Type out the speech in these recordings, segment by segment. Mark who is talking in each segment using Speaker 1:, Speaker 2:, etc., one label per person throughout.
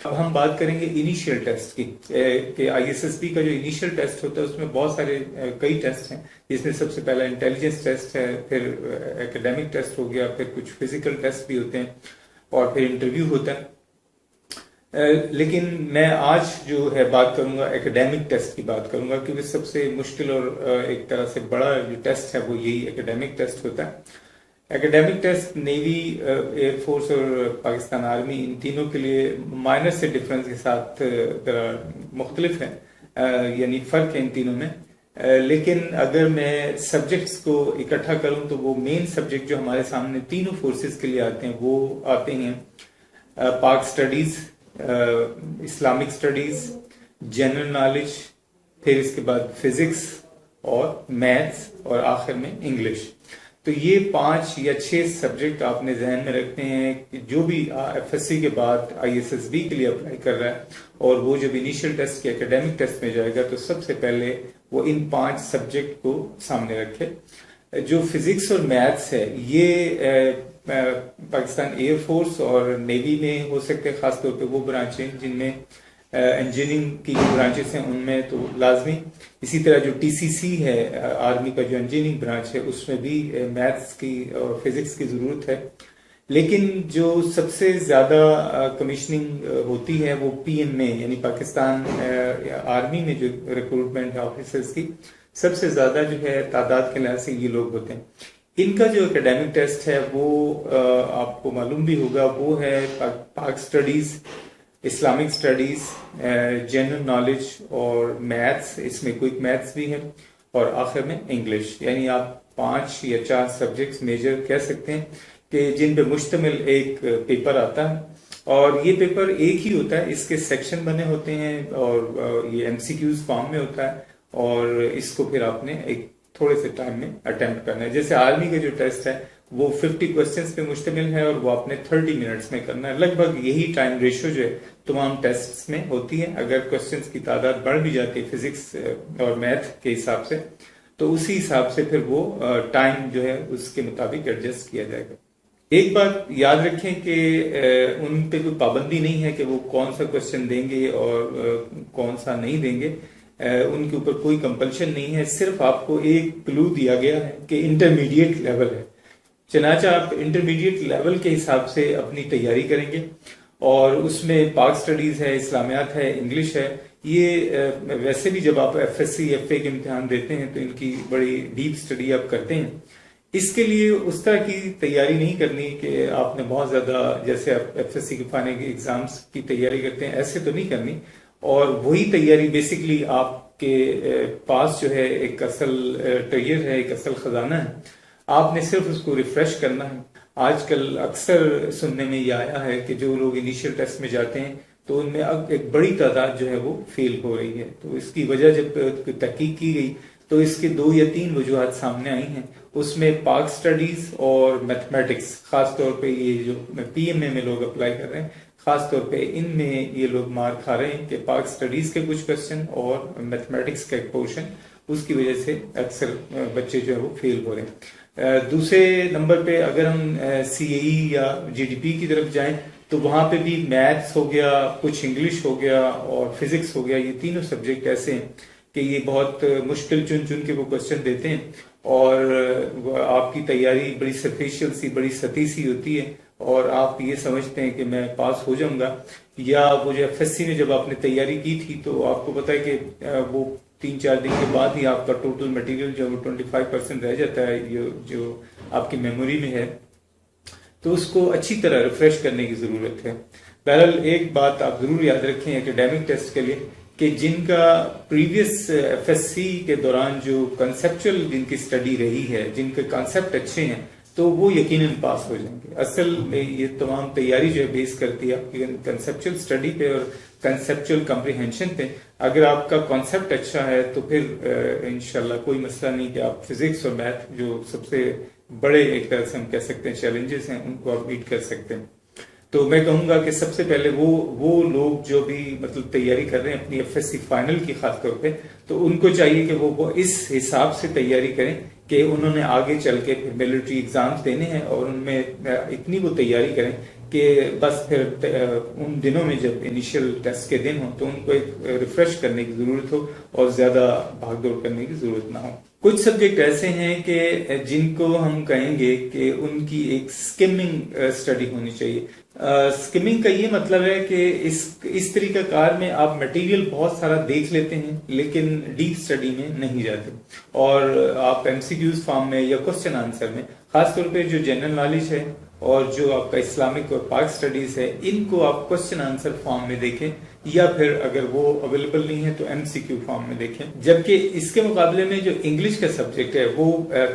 Speaker 1: اب ہم بات کریں گے انیشیل ٹیسٹ کی کہ آئی ایس ایس بی کا جو انیشیل ٹیسٹ ہوتا ہے اس میں بہت سارے کئی ٹیسٹ ہیں، جس میں سب سے پہلا انٹیلیجنس ٹیسٹ ہے، پھر ایکیڈیمک ٹیسٹ ہو گیا، پھر کچھ فزیکل ٹیسٹ بھی ہوتے ہیں اور پھر انٹرویو ہوتا ہے۔ لیکن میں آج جو ہے بات کروں گا ایکیڈیمک ٹیسٹ کی بات کروں گا، کیونکہ سب سے مشکل اور ایک طرح سے بڑا جو ٹیسٹ ہے وہ یہی ایکیڈیمک ٹیسٹ ہوتا ہے۔ ایکیڈیمک ٹیسٹ نیوی، ایئر فورس اور پاکستان آرمی ان تینوں کے لیے مائنر سے ڈفرنس کے ساتھ مختلف ہے، یعنی فرق ہے ان تینوں میں۔ لیکن اگر میں سبجیکٹس کو اکٹھا کروں تو وہ مین سبجیکٹ جو ہمارے سامنے تینوں فورسز کے لیے آتے ہیں وہ آتے ہیں پاک studies, Islamic studies, general knowledge, پھر اس کے بعد فزکس اور میتھس اور آخر میں انگلش۔ تو یہ 5 یا 6 سبجیکٹ آپ نے ذہن میں رکھتے ہیں کہ جو بھی ایف ایس سی کے بعد آئی ایس ایس بی کے لیے اپلائی کر رہا ہے اور وہ جب انیشیل ٹیسٹ کے ایکیڈیمک ٹیسٹ میں جائے گا تو سب سے پہلے وہ ان 5 سبجیکٹ کو سامنے رکھے۔ جو فزکس اور میتھس ہے یہ پاکستان ایئر فورس اور نیوی میں ہو سکتے ہیں، خاص طور پہ وہ برانچیں جن میں انجینئرنگ کی جو برانچز ہیں ان میں تو لازمی۔ اسی طرح جو ٹی سی سی ہے آرمی کا جو انجینئرنگ برانچ ہے اس میں بھی میتھس کی اور فزکس کی ضرورت ہے۔ لیکن جو سب سے زیادہ کمیشننگ ہوتی ہے وہ پی ایم میں، یعنی پاکستان آرمی میں جو ریکروٹمنٹ ہے آفیسرز کی، سب سے زیادہ جو ہے تعداد کے لحاظ سے یہ لوگ ہوتے ہیں۔ ان کا جو اکیڈیمک ٹیسٹ ہے وہ آپ کو معلوم بھی ہوگا، وہ ہے پاک studies, Islamic studies, general knowledge اور میتھس، اس میں کوئک میتھس بھی ہے، اور آخر میں انگلش۔ یعنی آپ 5 یا 4 سبجیکٹس میجر کہہ سکتے ہیں کہ جن پہ مشتمل ایک پیپر آتا ہے، اور یہ پیپر ایک ہی ہوتا ہے، اس کے سیکشن بنے ہوتے ہیں اور یہ ایم سی کیوز فارم میں ہوتا ہے، اور اس کو پھر آپ نے ایک تھوڑے سے ٹائم میں اٹیمپٹ کرنا ہے۔ جیسے آرمی کا جو ٹیسٹ ہے وہ 50 کوسچنز پہ مشتمل ہے اور وہ آپ نے 30 منٹس میں کرنا ہے۔ لگ بھگ یہی ٹائم ریشو جو ہے تمام ٹیسٹس میں ہوتی ہے۔ اگر کوسچنز کی تعداد بڑھ بھی جاتی ہے فزکس اور میتھ کے حساب سے تو اسی حساب سے پھر وہ ٹائم جو ہے اس کے مطابق ایڈجسٹ کیا جائے گا۔ ایک بات یاد رکھیں کہ ان پہ کوئی پابندی نہیں ہے کہ وہ کون سا کوسچن دیں گے اور کون سا نہیں دیں گے، ان کے اوپر کوئی کمپلشن نہیں ہے، صرف آپ کو ایک کلو دیا گیا ہے کہ انٹرمیڈیٹ لیول ہے، چنانچہ آپ انٹرمیڈیٹ لیول کے حساب سے اپنی تیاری کریں گے، اور اس میں پاک سٹڈیز ہے، اسلامیات ہے، انگلش ہے۔ یہ ویسے بھی جب آپ F S C F A کے امتحان دیتے ہیں تو ان کی بڑی ڈیپ سٹڈی آپ کرتے ہیں۔ اس کے لیے اس طرح کی تیاری نہیں کرنی کہ آپ نے بہت زیادہ، جیسے آپ ایف ایس سی کے فائنل کے ایگزامس کی تیاری کرتے ہیں ایسے تو نہیں کرنی، اور وہی تیاری بیسکلی آپ کے پاس جو ہے ایک اصل ٹریجر ہے، ایک اصل خزانہ ہے، آپ نے صرف اس کو ریفریش کرنا ہے۔ آج کل اکثر سننے میں یہ آیا ہے کہ جو لوگ انیشیل ٹیسٹ میں جاتے ہیں تو ان میں اب ایک بڑی تعداد جو ہے وہ فیل ہو رہی ہے۔ تو اس کی وجہ جب تحقیق کی گئی تو اس کے 2 یا 3 وجوہات سامنے آئی ہیں۔ اس میں پاک سٹڈیز اور میتھمیٹکس، خاص طور پہ یہ جو پی ایم اے میں لوگ اپلائی کر رہے ہیں، خاص طور پہ ان میں یہ لوگ مار کھا رہے ہیں کہ پاک سٹڈیز کے کچھ کوسچن اور میتھمیٹکس کا ایک پورشن، اس کی وجہ سے اکثر بچے جو ہے وہ فیل ہو رہے ہیں۔ دوسرے نمبر پہ اگر ہم سی اے ای یا جی ڈی پی کی طرف جائیں تو وہاں پہ بھی میتھس ہو گیا، کچھ انگلش ہو گیا اور فزکس ہو گیا، یہ تینوں سبجیکٹ ایسے ہیں کہ یہ بہت مشکل چن کے وہ کوسچن دیتے ہیں، اور آپ کی تیاری بڑی سرفیشل سی، بڑی سطحی سی ہوتی ہے، اور آپ یہ سمجھتے ہیں کہ میں پاس ہو جاؤں گا۔ یا وہ جو ایف ایس سی میں جب آپ نے تیاری کی تھی تو آپ کو پتا ہے کہ وہ 3-4 دن کے بعد ہی آپ کا ٹوٹل مٹیریل جو 25% رہ جاتا ہے جو آپ کی میموری میں ہے، تو اس کو اچھی طرح ریفریش کرنے کی ضرورت ہے۔ بہرحال ایک بات آپ ضرور یاد رکھیں ایکیڈیمک ٹیسٹ کے لیے کہ جن کا پریویس ایف ایس سی کے دوران جو کنسیپچل جن کی سٹڈی رہی ہے، جن کے کانسیپٹ اچھے ہیں، تو وہ یقیناً پاس ہو جائیں گے۔ اصل میں یہ تمام تیاری جو ہے بیس کرتی ہے آپ کی کنسیپچل سٹڈی پہ اور کنسیپچل کمپریہنشن پہ۔ اگر آپ کا کانسیپٹ اچھا ہے تو پھر انشاءاللہ کوئی مسئلہ نہیں کہ آپ فزکس اور میتھ جو سب سے بڑے ایک طرح سے ہم کہہ سکتے ہیں چیلنجز ہیں ان کو آپ بیٹ کر سکتے ہیں۔ تو میں کہوں گا کہ سب سے پہلے وہ لوگ جو بھی مطلب تیاری کر رہے ہیں اپنی ایف ایس سی فائنل کی خاص طور پہ، تو ان کو چاہیے کہ وہ اس حساب سے تیاری کریں کہ انہوں نے آگے چل کے پھر ملٹری ایگزامز دینے ہیں، اور ان میں اتنی وہ تیاری کریں کہ بس پھر ان دنوں میں جب انیشیل ٹیسٹ کے دن ہوں تو ان کو ایک ریفریش کرنے کی ضرورت ہو اور زیادہ بھاگ دوڑ کرنے کی ضرورت نہ ہو. کچھ سبجیکٹ ایسے ہیں کہ جن کو ہم کہیں گے کہ ان کی ایک سکمنگ اسٹڈی ہونی چاہیے. سکمنگ کا یہ مطلب ہے کہ اس طریقہ کار میں آپ مٹیریل بہت سارا دیکھ لیتے ہیں لیکن ڈیپ اسٹڈی میں نہیں جاتے, اور آپ ایم سی کیوز فارم میں یا کوشچن آنسر میں خاص طور پہ جو جنرل نالج ہے اور جو آپ کا اسلامک اور پاک اسٹڈیز ہے ان کو آپ کوشچن آنسر فارم میں دیکھیں, یا پھر اگر وہ اویلیبل نہیں ہے تو ایم سی کیو فارم میں دیکھیں. جبکہ اس کے مقابلے میں جو انگلش کا سبجیکٹ ہے وہ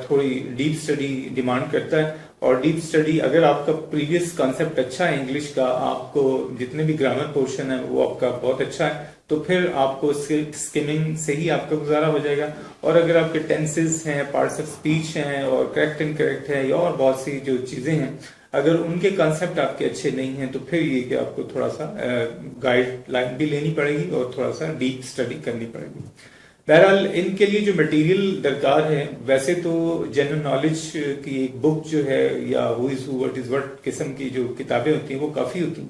Speaker 1: تھوڑی ڈیپ اسٹڈی ڈیمانڈ کرتا ہے, اور ڈیپ اسٹڈی اگر آپ کا پریویس کانسیپٹ اچھا ہے انگلش کا, آپ کو جتنے بھی گرامر پورشن ہے وہ آپ کا بہت اچھا ہے, تو پھر آپ کو اسکمنگ سے ہی آپ کا گزارا ہو جائے گا. اور اگر آپ کے ٹینسز ہیں, پارٹس آف اسپیچ ہیں اور کریکٹ اینڈ کریکٹ ہے یا اور بہت سی جو چیزیں ہیں, اگر ان کے کانسیپٹ آپ کے اچھے نہیں ہیں تو پھر یہ کہ آپ کو تھوڑا سا گائیڈ لائن بھی لینی پڑے گی اور تھوڑا سا ڈیپ اسٹڈی کرنی پڑے گی. بہرحال ان کے لیے جو مٹیریل درکار ہے, ویسے تو جنرل نالج کی ایک بک جو ہے یا ہو از ہو وٹ از وٹ قسم کی جو کتابیں ہوتی ہیں وہ کافی ہوتی ہیں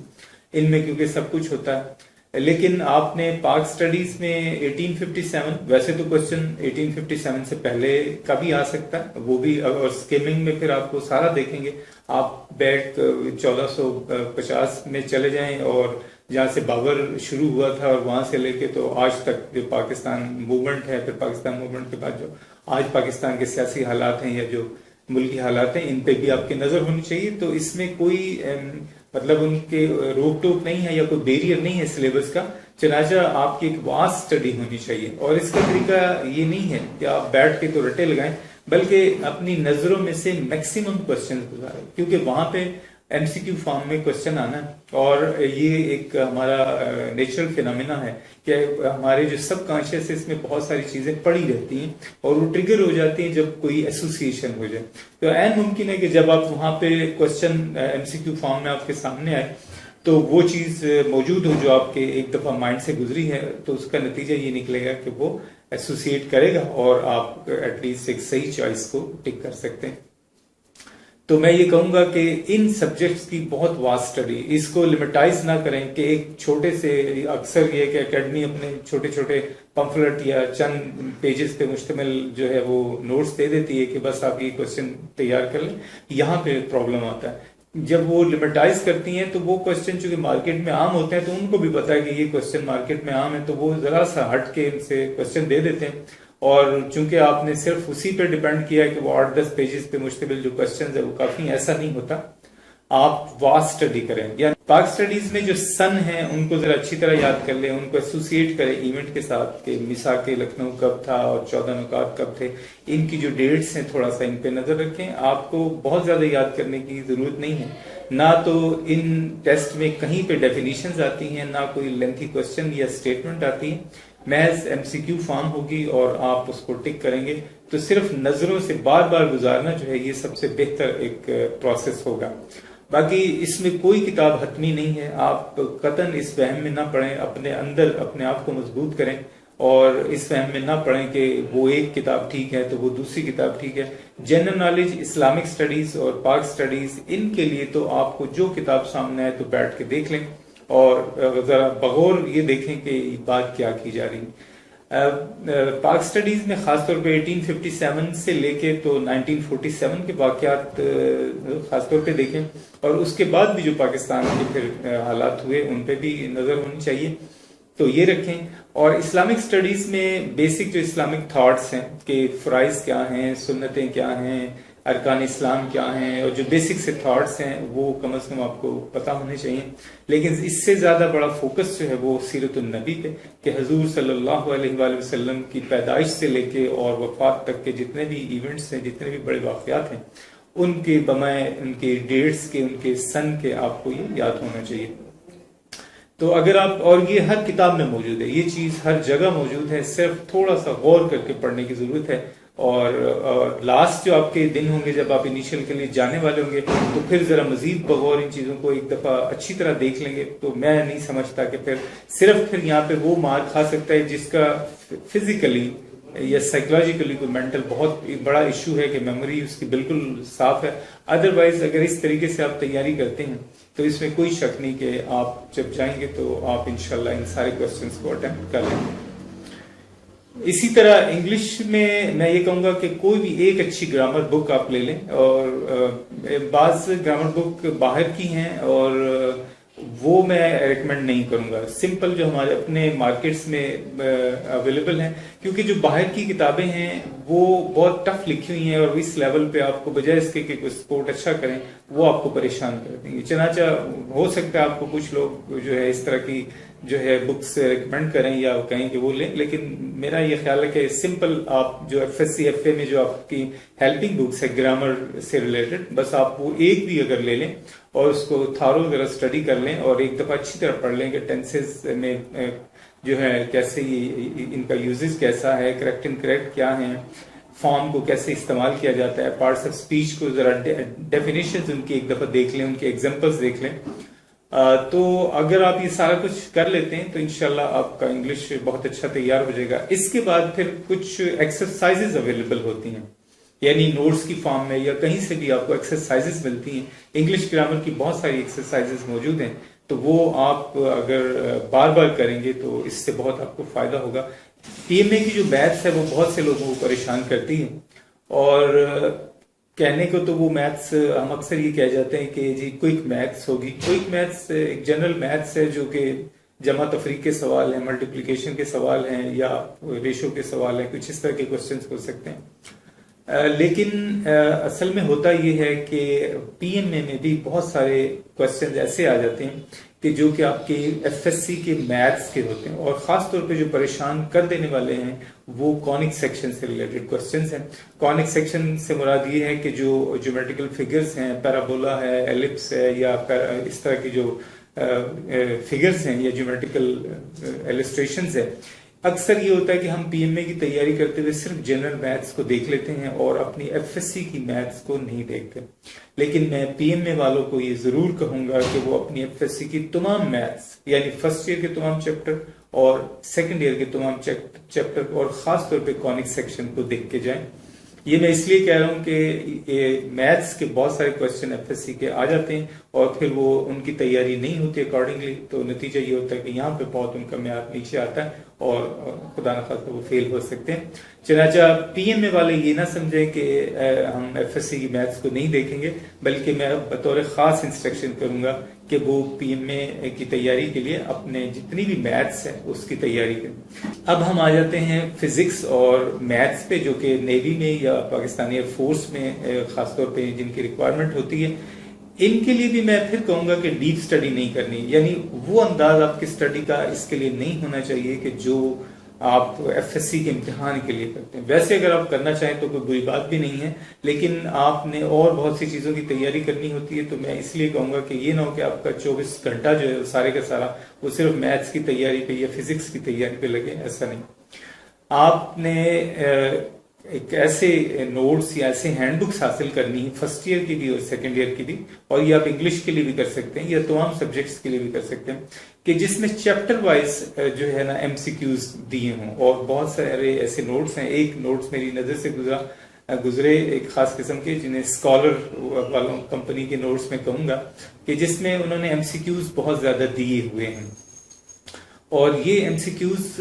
Speaker 1: ان میں, کیونکہ سب کچھ ہوتا ہے. لیکن آپ نے پاک سٹڈیز میں 1857, ویسے تو کوشچن 1857 سے پہلے کا بھی آ سکتا ہے وہ بھی, اور اسکیمنگ میں پھر آپ کو سارا دیکھیں گے. آپ بیک 1450 میں چلے جائیں اور جہاں سے بابر شروع ہوا تھا اور وہاں سے لے کے تو آج تک جو پاکستان موومنٹ ہے, پھر پاکستان موومنٹ کے بعد جو آج پاکستان کے سیاسی حالات ہیں یا جو ملکی حالات ہیں, ان پہ بھی آپ کی نظر ہونی چاہیے. تو اس میں کوئی مطلب ان کے روک ٹوک نہیں ہے یا کوئی بیریئر نہیں ہے سلیبس کا, چنانچہ آپ کی ایک واسٹ اسٹڈی ہونی چاہیے. اور اس کا طریقہ یہ نہیں ہے کہ آپ بیٹھ کے تو رٹے لگائیں, بلکہ اپنی نظروں میں سے میکسیمم کوشچن گزاریں, کیونکہ وہاں پہ ایم سی کیو فارم میں کوشچن آنا ہے. اور یہ ایک ہمارا نیچرل فینومینا ہے کہ ہمارے جو سب کانشیس ہے اس میں بہت ساری چیزیں پڑی رہتی ہیں اور وہ ٹریگر ہو جاتی ہیں جب کوئی ایسوسیشن ہو جائے. تو عین ممکن ہے کہ جب آپ وہاں پہ کوشچن ایم سی کیو فارم میں آپ کے سامنے آئے تو وہ چیز موجود ہو جو آپ کے ایک دفعہ مائنڈ سے گزری ہے, تو اس کا نتیجہ یہ نکلے گا کہ وہ ایسوسیٹ کرے گا اور آپ ایٹ لیسٹ ایک صحیح چوائس کو ٹک کر سکتے ہیں. تو میں یہ کہوں گا کہ ان سبجیکٹس کی بہت واسٹ اسٹڈی, اس کو لمٹائز نہ کریں کہ ایک چھوٹے سے, اکثر یہ کہ اکیڈمی اپنے چھوٹے چھوٹے پمفلٹ یا چند پیجز پہ مشتمل جو ہے وہ نوٹس دے دیتی ہے کہ بس آپ یہ کوشچن تیار کر لیں. یہاں پہ پرابلم آتا ہے جب وہ لمٹائز کرتی ہیں تو وہ کوشچن چونکہ مارکیٹ میں عام ہوتے ہیں تو ان کو بھی پتا ہے کہ یہ کوشچن مارکیٹ میں عام ہے, تو وہ ذرا سا ہٹ کے ان سے کوشچن دے دیتے ہیں. اور چونکہ آپ نے صرف اسی پہ ڈیپینڈ کیا ہے کہ وہ 8-10 پیجز پہ مشتمل جو کوشچنز ہے وہ کافی, ایسا نہیں ہوتا. آپ واسٹ اسٹڈی کریں, یا پاک اسٹڈیز میں جو سن ہیں ان کو ذرا اچھی طرح یاد کر لیں, ان کو ایسوسیٹ کریں ایونٹ کے ساتھ کہ میثاق لکھنؤ کب تھا اور 14 نکات کب تھے, ان کی جو ڈیٹس ہیں تھوڑا سا ان پہ نظر رکھیں. آپ کو بہت زیادہ یاد کرنے کی ضرورت نہیں ہے, نہ تو ان ٹیسٹ میں کہیں پہ ڈیفینیشنز آتی ہیں, نہ کوئی لینتھی کوشچن یا اسٹیٹمنٹ آتی ہے. محض ایم سی کیو فارم ہوگی اور آپ اس کو ٹک کریں گے, تو صرف نظروں سے بار بار گزارنا جو ہے یہ سب سے بہتر ایک پروسیس ہوگا. باقی اس میں کوئی کتاب حتمی نہیں ہے, آپ قطعاً اس وہم میں نہ پڑھیں, اپنے اندر اپنے آپ کو مضبوط کریں اور اس وہم میں نہ پڑھیں کہ وہ ایک کتاب ٹھیک ہے تو وہ دوسری کتاب ٹھیک ہے. جنرل نالج, اسلامک اسٹڈیز اور پاک اسٹڈیز, ان کے لیے تو آپ کو جو کتاب سامنے آئے تو بیٹھ کے دیکھ لیں اور ذرا بغور یہ دیکھیں کہ بات کیا کی جا رہی ہے. پاک سٹڈیز میں خاص طور پہ 1857 سے لے کے تو 1947 کے واقعات خاص طور پہ دیکھیں, اور اس کے بعد بھی جو پاکستان کے پھر حالات ہوئے ان پہ بھی نظر ہونی چاہیے, تو یہ رکھیں. اور اسلامک سٹڈیز میں بیسک جو اسلامک تھاٹس ہیں کہ فرائض کیا ہیں, سنتیں کیا ہیں, ارکان اسلام کیا ہیں, اور جو بیسک سے تھاٹس ہیں وہ کم از کم آپ کو پتہ ہونے چاہیے. لیکن اس سے زیادہ بڑا فوکس جو ہے وہ سیرت النبی پہ, کہ حضور صلی اللہ علیہ وآلہ وسلم کی پیدائش سے لے کے اور وفات تک کے جتنے بھی ایونٹس ہیں, جتنے بھی بڑے واقعات ہیں, ان کے بمائے, ان کے ڈیٹس کے, ان کے سن کے آپ کو یہ یاد ہونا چاہیے. تو اگر آپ, اور یہ ہر کتاب میں موجود ہے, یہ چیز ہر جگہ موجود ہے, صرف تھوڑا سا غور کر کے پڑھنے کی ضرورت ہے. اور لاسٹ جو آپ کے دن ہوں گے جب آپ انیشیل کے لیے جانے والے ہوں گے تو پھر ذرا مزید بغور ان چیزوں کو ایک دفعہ اچھی طرح دیکھ لیں گے. تو میں نہیں سمجھتا کہ پھر یہاں پہ وہ مار کھا سکتا ہے جس کا فزیکلی یا سائیکولوجیکلی کوئی مینٹل بہت بڑا ایشو ہے کہ میموری اس کی بالکل صاف ہے. ادروائز اگر اس طریقے سے آپ تیاری کرتے ہیں تو اس میں کوئی شک نہیں کہ آپ جب جائیں گے تو آپ انشاءاللہ ان سارے کوشچنس کو اٹیمپٹ کر لیں گے. اسی طرح انگلش میں یہ کہوں گا کہ کوئی بھی ایک اچھی گرامر بک آپ لے لیں, اور بعض گرامر بک باہر کی ہیں اور وہ میں ریکمینڈ نہیں کروں گا. سمپل جو ہمارے اپنے مارکیٹس میں اویلیبل ہیں, کیونکہ جو باہر کی کتابیں ہیں وہ بہت ٹف لکھی ہوئی ہیں اور اس لیول پہ آپ کو بجائے اس کے کہ کوئی سپورٹ اچھا کریں وہ آپ کو پریشان کر دیں گے. چنانچہ ہو سکتا ہے آپ کو کچھ لوگ جو ہے اس طرح کی جو ہے بکس ریکمینڈ کریں یا کہیں کہ وہ لیں, لیکن میرا یہ خیال ہے کہ سمپل آپ جو F S C F A میں جو آپ کی ہیلپنگ بکس ہے گرامر سے ریلیٹڈ, بس آپ وہ ایک بھی اگر لے لیں اور اس کو تھارو ذرا اسٹڈی کر لیں اور ایک دفعہ اچھی طرح پڑھ لیں کہ ٹینسز میں جو ہے کیسے ان کا یوزز کیسا ہے, کریکٹ ان کریکٹ کیا ہیں, فارم کو کیسے استعمال کیا جاتا ہے, پارٹس آف اسپیچ کو ذرا ڈیفینیشنز ان کی ایک دفعہ دیکھ لیں, ان کے ایگزامپلس دیکھ لیں. تو اگر آپ یہ سارا کچھ کر لیتے ہیں تو انشاءاللہ آپ کا انگلش بہت اچھا تیار ہو جائے گا. اس کے بعد پھر کچھ ایکسرسائزز اویلیبل ہوتی ہیں, یعنی نوٹس کی فارم میں یا کہیں سے بھی آپ کو ایکسرسائزز ملتی ہیں. انگلش گرامر کی بہت ساری ایکسرسائزز موجود ہیں, تو وہ آپ اگر بار بار کریں گے تو اس سے بہت آپ کو فائدہ ہوگا. پی ایم اے کی جو میتھس ہے وہ بہت سے لوگوں کو پریشان کرتی ہے, اور کہنے کو تو وہ میتھس ہم اکثر یہ کہہ جاتے ہیں کہ جی کوئک میتھس ہوگی. کوئک میتھس ایک جنرل میتھس ہے جو کہ جمع تفریق کے سوال ہیں, ملٹیپلیکیشن کے سوال ہیں یا ریشو کے سوال ہیں, کچھ اس طرح کے کوسچنس ہو سکتے ہیں. لیکن اصل میں ہوتا یہ ہے کہ پی ایم اے میں بھی بہت سارے کوسچنز ایسے آ جاتے ہیں کہ جو کہ آپ کے ایف ایس سی کے میتھس کے ہوتے ہیں, اور خاص طور پہ جو پریشان کر دینے والے ہیں وہ کونک سیکشن سے ریلیٹڈ کوسچنز ہیں. کونک سیکشن سے مراد یہ ہے کہ جو جیومیٹریکل فگرز ہیں, پیرابولا ہے, ایلپس ہے, یا اس طرح کی جو فگرز ہیں یا جیومیٹریکل ایلسٹریشنز ہیں. اکثر یہ ہوتا ہے کہ ہم پی ایم اے کی تیاری کرتے ہوئے صرف جنرل میتھس کو دیکھ لیتے ہیں اور اپنی ایف ایس سی کی میتھس کو نہیں دیکھتے. لیکن میں پی ایم اے والوں کو یہ ضرور کہوں گا کہ وہ اپنی ایف ایس سی کی تمام میتھس, یعنی فرسٹ ایئر کے تمام چیپٹر اور سیکنڈ ایئر کے تمام چیپٹر اور خاص طور پہ کونک سیکشن کو دیکھ کے جائیں. یہ میں اس لیے کہہ رہا ہوں کہ میتھس کے بہت سارے کوسچن ایف ایس سی کے آ جاتے ہیں اور پھر وہ ان کی تیاری نہیں ہوتی اکارڈنگلی, تو نتیجہ یہ ہوتا ہے کہ یہاں پہ بہت ان کا معیار نیچے آتا ہے اور خدا نخواستہ وہ فیل ہو سکتے ہیں. چنانچہ پی ایم اے والے یہ نہ سمجھیں کہ ہم ایف ایس سی کی میتھس کو نہیں دیکھیں گے, بلکہ میں بطور خاص انسٹرکشن کروں گا کہ وہ پی ایم اے کی تیاری کے لیے اپنے جتنی بھی میتھس ہے اس کی تیاری کریں. اب ہم آ جاتے ہیں فزکس اور میتھس پہ, جو کہ نیوی میں یا پاکستانی ایئر فورس میں خاص طور پہ جن کی ریکوائرمنٹ ہوتی ہے. ان کے لیے بھی میں پھر کہوں گا کہ ڈیپ سٹڈی نہیں کرنی, یعنی وہ انداز آپ کی سٹڈی کا اس کے لیے نہیں ہونا چاہیے کہ جو آپ ایف ایس سی کے امتحان کے لیے کرتے ہیں. ویسے اگر آپ کرنا چاہیں تو کوئی بری بات بھی نہیں ہے, لیکن آپ نے اور بہت سی چیزوں کی تیاری کرنی ہوتی ہے. تو میں اس لیے کہوں گا کہ یہ نہ ہو کہ آپ کا 24 گھنٹہ جو ہے سارے کا سارا وہ صرف میتھس کی تیاری پہ یا فزکس کی تیاری پہ لگے. ایسا نہیں. آپ نے ایک ایسے نوٹس یا ایسے ہینڈ بکس حاصل کرنی ہے فرسٹ ایئر کی بھی اور سیکنڈ ایئر کی بھی, اور یہ آپ انگلش کے لیے بھی کر سکتے ہیں یا تمام سبجیکٹس کے لیے بھی کر سکتے ہیں, کہ جس میں چیپٹر وائز جو ہے نا ایم سی کیوز دیے ہوں. اور بہت سارے ایسے نوٹس ہیں, ایک نوٹس میری نظر سے گزرے ایک خاص قسم کے, جنہیں اسکالر والوں کمپنی کے نوٹس میں کہوں گا, کہ جس میں انہوں نے ایم سی کیوز بہت زیادہ دیے ہوئے ہیں. اور یہ ایم سی کیوز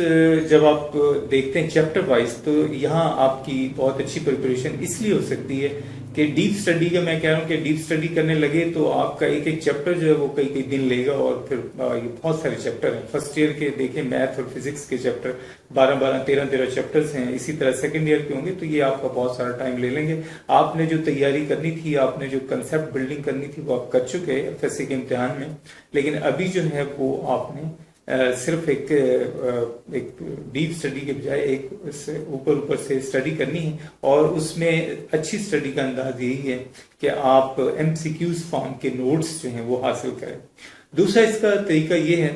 Speaker 1: جب آپ دیکھتے ہیں چیپٹر وائز تو یہاں آپ کی بہت اچھی پریپریشن اس لیے ہو سکتی ہے کہ ڈیپ سٹڈی کا میں کہہ رہا ہوں کہ ڈیپ سٹڈی کرنے لگے تو آپ کا ایک ایک چیپٹر جو ہے وہ کئی دن لے گا. اور پھر یہ بہت سارے چیپٹر ہیں. فرسٹ ایئر کے دیکھیں میتھ اور فزکس کے چیپٹر 13 چیپٹرز ہیں. اسی طرح سیکنڈ ایئر کے ہوں گے تو یہ آپ کا بہت سارا ٹائم لے لیں گے. آپ نے جو تیاری کرنی تھی, آپ نے جو کنسیپٹ بلڈنگ کرنی تھی وہ آپ کر چکے ایف ایس سی کے امتحان میں, لیکن ابھی جو ہے وہ آپ نے صرف ایک ڈیپ سٹڈی کے بجائے ایک اوپر سے سٹڈی کرنی ہے. اور اس میں اچھی سٹڈی کا انداز یہی ہے کہ آپ ایم سی کیوز فارم کے نوٹس جو ہیں وہ حاصل کریں. دوسرا اس کا طریقہ یہ ہے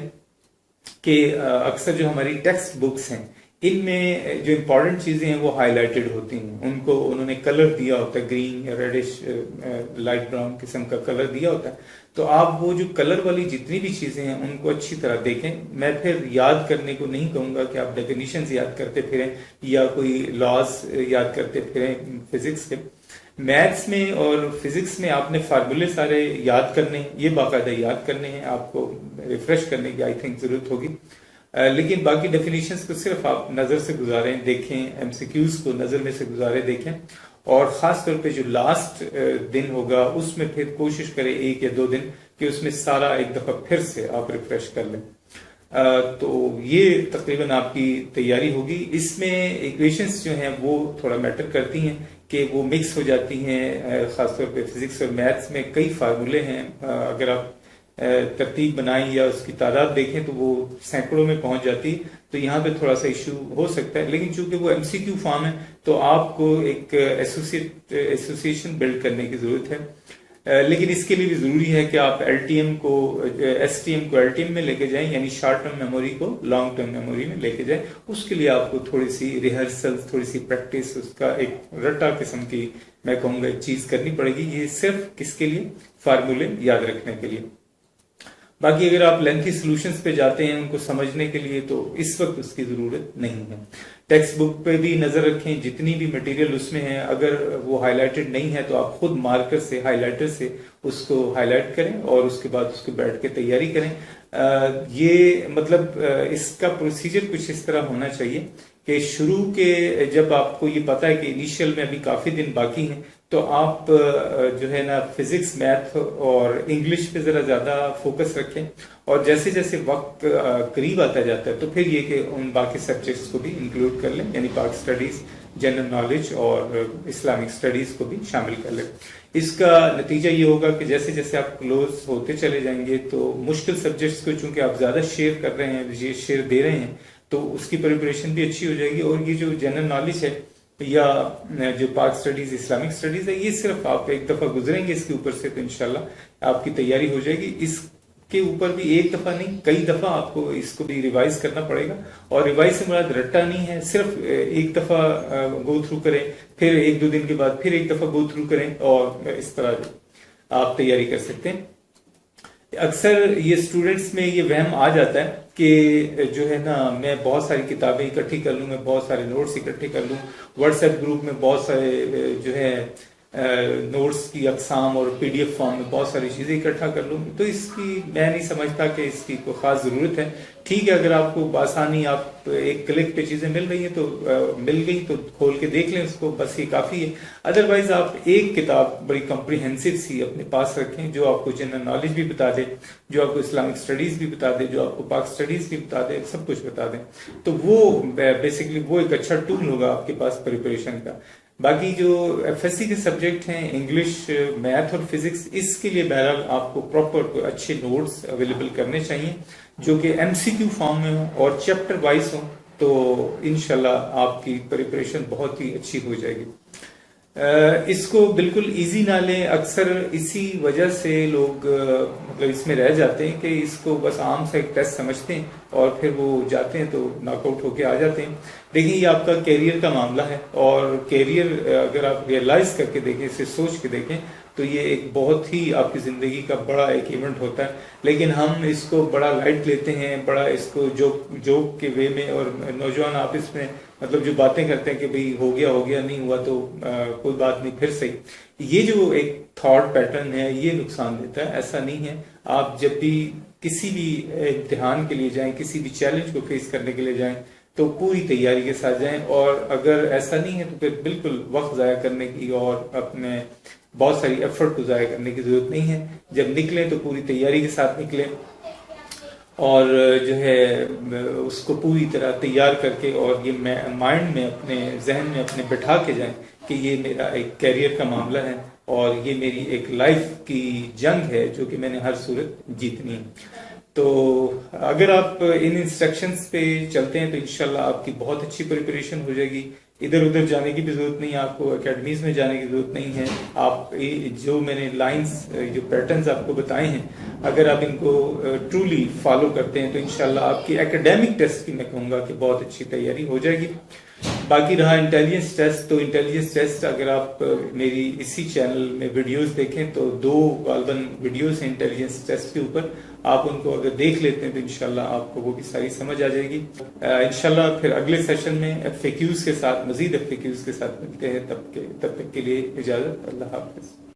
Speaker 1: کہ اکثر جو ہماری ٹیکسٹ بکس ہیں ان میں جو امپورٹنٹ چیزیں ہیں وہ ہائی لائٹڈ ہوتی ہیں. ان کو انہوں نے کلر دیا ہوتا ہے, گرین یا ریڈش لائٹ براؤن قسم کا کلر دیا ہوتا ہے. تو آپ وہ جو کلر والی جتنی بھی چیزیں ہیں ان کو اچھی طرح دیکھیں. میں پھر یاد کرنے کو نہیں کہوں گا کہ آپ ڈیفینیشنز یاد کرتے پھریں یا کوئی لاز یاد کرتے پھریں فزکس کے. میتھس میں اور فزکس میں آپ نے فارمولے سارے یاد کرنے ہیں، یہ باقاعدہ یاد کرنے ہیں، آپ کو ریفریش کرنے کی آئی تھنک ضرورت ہوگی، لیکن باقی ڈیفینیشنز کو صرف آپ نظر سے گزاریں، دیکھیں، ایم سی کیوز کو نظر میں سے گزارے دیکھیں، اور خاص طور پہ جو لاسٹ دن ہوگا اس میں پھر کوشش کریں 1 یا 2 دن کہ اس میں سارا ایک دفعہ پھر سے آپ ریفریش کر لیں۔ تو یہ تقریباً آپ کی تیاری ہوگی۔ اس میں ایکویشنز جو ہیں وہ تھوڑا میٹر کرتی ہیں کہ وہ مکس ہو جاتی ہیں، خاص طور پہ فزکس اور میتھس میں کئی فارمولے ہیں، اگر آپ ترتیب بنائیں یا اس کی تعداد دیکھیں تو وہ سینکڑوں میں پہنچ جاتی، تو یہاں پہ تھوڑا سا ایشو ہو سکتا ہے، لیکن چونکہ وہ ایم سی کیو فارم ہے تو آپ کو ایک ایسوسیشن بلڈ کرنے کی ضرورت ہے، لیکن اس کے لیے بھی ضروری ہے کہ آپ ایل ٹی ایم کو ایس ٹی ایم کو ایل ٹی ایم میں لے کے جائیں، یعنی شارٹ ٹرم میموری کو لانگ ٹرم میموری میں لے کے جائیں۔ اس کے لیے آپ کو تھوڑی سی ریہرسل، تھوڑی سی پریکٹس، اس کا ایک رٹا قسم کی میں کہوں گا ایک چیز کرنی پڑے گی، یہ صرف کس کے لیے؟ فارمولے یاد رکھنے کے لیے۔ باقی اگر آپ لینتھی سولوشنز پہ جاتے ہیں ان کو سمجھنے کے لیے تو اس وقت اس کی ضرورت نہیں ہے۔ ٹیکسٹ بک پہ بھی نظر رکھیں، جتنی بھی مٹیریل اس میں ہے اگر وہ ہائی لائٹڈ نہیں ہے تو آپ خود مارکر سے، ہائی لائٹر سے اس کو ہائی لائٹ کریں اور اس کے بعد اس کو بیٹھ کے تیاری کریں۔ یہ مطلب اس کا پروسیجر کچھ اس طرح ہونا چاہیے کہ شروع کے جب آپ کو یہ پتا ہے کہ انیشیل میں ابھی کافی دن باقی ہیں تو آپ جو ہے نا فزکس، میتھ اور انگلش پہ ذرا زیادہ فوکس رکھیں، اور جیسے جیسے وقت قریب آتا جاتا ہے تو پھر یہ کہ ان باقی سبجیکٹس کو بھی انکلوڈ کر لیں، یعنی پاک اسٹڈیز، جنرل نالج اور اسلامک اسٹڈیز کو بھی شامل کر لیں۔ اس کا نتیجہ یہ ہوگا کہ جیسے جیسے آپ کلوز ہوتے چلے جائیں گے تو مشکل سبجیکٹس کو چونکہ آپ زیادہ شیئر کر رہے ہیں، یہ شیئر دے رہے ہیں، تو اس کی پریپریشن بھی اچھی ہو جائے گی، اور یہ جو جنرل نالج ہے یا جو پاک اسٹڈیز، اسلامک اسٹڈیز ہے، یہ صرف آپ ایک دفعہ گزریں گے اس کے اوپر سے تو انشاءاللہ آپ کی تیاری ہو جائے گی۔ اس کے اوپر بھی ایک دفعہ نہیں، کئی دفعہ آپ کو اس کو بھی ریوائز کرنا پڑے گا، اور ریوائز سے مراد رٹا نہیں ہے، صرف ایک دفعہ گو تھرو کریں، پھر 1-2 دن کے بعد پھر ایک دفعہ گو تھرو کریں، اور اس طرح آپ تیاری کر سکتے ہیں۔ اکثر یہ اسٹوڈنٹس میں یہ وہم آ جاتا ہے کہ جو ہے نا میں بہت ساری کتابیں اکٹھی کر لوں، میں بہت سارے نوٹس اکٹھے کر لوں، واٹس ایپ گروپ میں بہت سارے جو ہے نوٹس کی اقسام اور پی ڈی ایف فارم میں بہت ساری چیزیں اکٹھا کر لوں، تو اس کی میں نہیں سمجھتا کہ اس کی کوئی خاص ضرورت ہے۔ ٹھیک ہے، اگر آپ کو بآسانی آپ ایک کلک پہ چیزیں مل رہی ہیں تو مل گئی تو کھول کے دیکھ لیں اس کو، بس یہ کافی ہے۔ ادروائز آپ ایک کتاب بڑی کمپریہنسو سی اپنے پاس رکھیں جو آپ کو جنرل نالج بھی بتا دے، جو آپ کو اسلامک اسٹڈیز بھی بتا دے، جو آپ کو پاک اسٹڈیز بھی بتا دے، سب کچھ بتا دیں، تو وہ بیسیکلی وہ ایک اچھا ٹول ہوگا آپ کے پاس پریپریشن کا۔ باقی جو ایف ایس سی کے سبجیکٹ ہیں، انگلش، میتھ اور فزکس، اس کے لیے بہرحال آپ کو پراپر اچھے نوٹس اویلیبل کرنے چاہیے جو کہ ایم سی کیو فارم میں ہوں اور چیپٹر وائز ہوں، تو انشاءاللہ آپ کی پریپریشن بہت ہی اچھی ہو جائے گی۔ اس کو بالکل ایزی نہ لیں، اکثر اسی وجہ سے لوگ مطلب اس میں رہ جاتے ہیں کہ اس کو بس عام سے ایک ٹیسٹ سمجھتے ہیں اور پھر وہ جاتے ہیں تو ناک آؤٹ ہو کے آ جاتے ہیں۔ لیکن یہ آپ کا کیریئر کا معاملہ ہے، اور کیریئر اگر آپ ریئلائز کر کے دیکھیں، اسے سوچ کے دیکھیں تو یہ ایک بہت ہی آپ کی زندگی کا بڑا ایک ایونٹ ہوتا ہے، لیکن ہم اس کو بڑا لائٹ لیتے ہیں، بڑا اس کو جوک کے وے میں، اور نوجوان آپس میں مطلب جو باتیں کرتے ہیں کہ بھئی ہو گیا نہیں ہوا تو کوئی بات نہیں پھر صحیح، یہ جو ایک تھاٹ پیٹرن ہے یہ نقصان دیتا ہے۔ ایسا نہیں ہے، آپ جب بھی کسی بھی امتحان کے لیے جائیں، کسی بھی چیلنج کو فیس کرنے کے لیے جائیں تو پوری تیاری کے ساتھ جائیں، اور اگر ایسا نہیں ہے تو پھر بالکل وقت ضائع کرنے کی اور اپنے بہت ساری ایفرٹ کو ضائع کرنے کی ضرورت نہیں ہے۔ جب نکلیں تو پوری تیاری کے ساتھ نکلیں، اور جو ہے اس کو پوری طرح تیار کر کے، اور یہ مائنڈ میں، اپنے ذہن میں اپنے بٹھا کے جائیں کہ یہ میرا ایک کیریئر کا معاملہ ہے اور یہ میری ایک لائف کی جنگ ہے جو کہ میں نے ہر صورت جیتنی ہے۔ تو اگر آپ ان انسٹرکشنز پہ چلتے ہیں تو انشاءاللہ آپ کی بہت اچھی پریپریشن ہو جائے گی۔ ادھر ادھر جانے کی بھی ضرورت نہیں ہے، آپ کو اکیڈمیز میں جانے کی ضرورت نہیں ہے۔ آپ جو میں نے لائنز، جو پیٹرنز آپ کو بتائے ہیں، اگر آپ ان کو ٹرولی فالو کرتے ہیں تو انشاءاللہ آپ کی اکیڈیمک ٹیسٹ کی میں کہوں گا کہ بہت اچھی تیاری ہو جائے گی۔ باقی رہا انٹیلیجنس ٹیسٹ، تو انٹیلیجنس ٹیسٹ اگر آپ میری اسی چینل میں ویڈیوز دیکھیں تو 2 غالباً ویڈیوز ہیں انٹیلیجنس ٹیسٹ کے اوپر، آپ ان کو اگر دیکھ لیتے ہیں تو انشاءاللہ آپ کو وہ بھی ساری سمجھ آ جائے گی. انشاءاللہ پھر اگلے سیشن میں FAQs کے ساتھ، مزید FAQs کے ساتھ ملتے ہیں. تب تک کے لیے اجازت. اللہ حافظ.